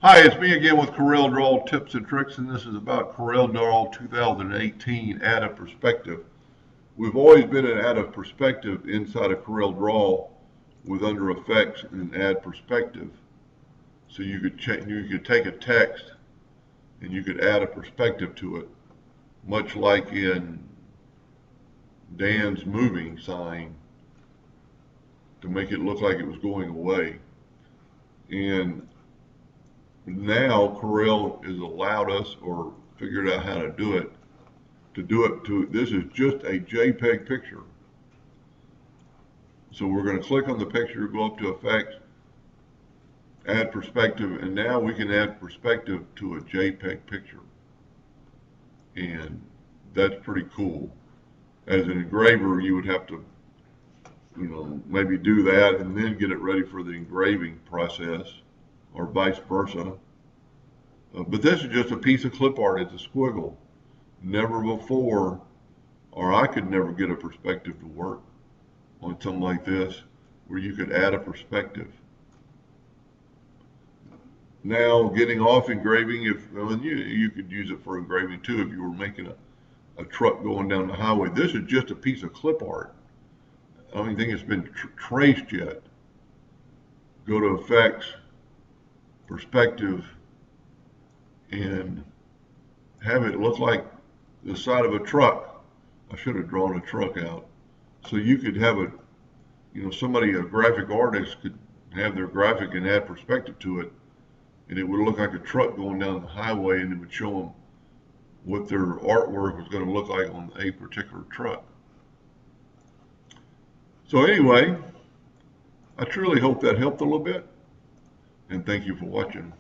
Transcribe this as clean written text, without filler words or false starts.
Hi, it's me again with CorelDraw tips and tricks, and this is about CorelDraw 2018 Add a Perspective. We've always been an Add a Perspective inside of CorelDraw with under effects and add perspective. So you could take a text and you could add a perspective to it, much like in Dan's moving sign, to make it look like it was going away. And now Corel has allowed us, or figured out how to do it, this is just a JPEG picture. So we're going to click on the picture, go up to Effects, Add Perspective, and now we can add perspective to a JPEG picture. And that's pretty cool. As an engraver, you would have to, maybe do that and then get it ready for the engraving process, or vice versa. But this is just a piece of clip art. It's a squiggle. Never before, or I could never get a perspective to work on something like this, where you could add a perspective. Now, getting off engraving, you could use it for engraving too if you were making a truck going down the highway. This is just a piece of clip art. I don't even think it's been traced yet. Go to Effects, Perspective, and have it look like the side of a truck. I should have drawn a truck out. So you could have it, a graphic artist could have their graphic and add perspective to it, and it would look like a truck going down the highway, and it would show them what their artwork was going to look like on a particular truck. So anyway, I truly hope that helped a little bit, and thank you for watching.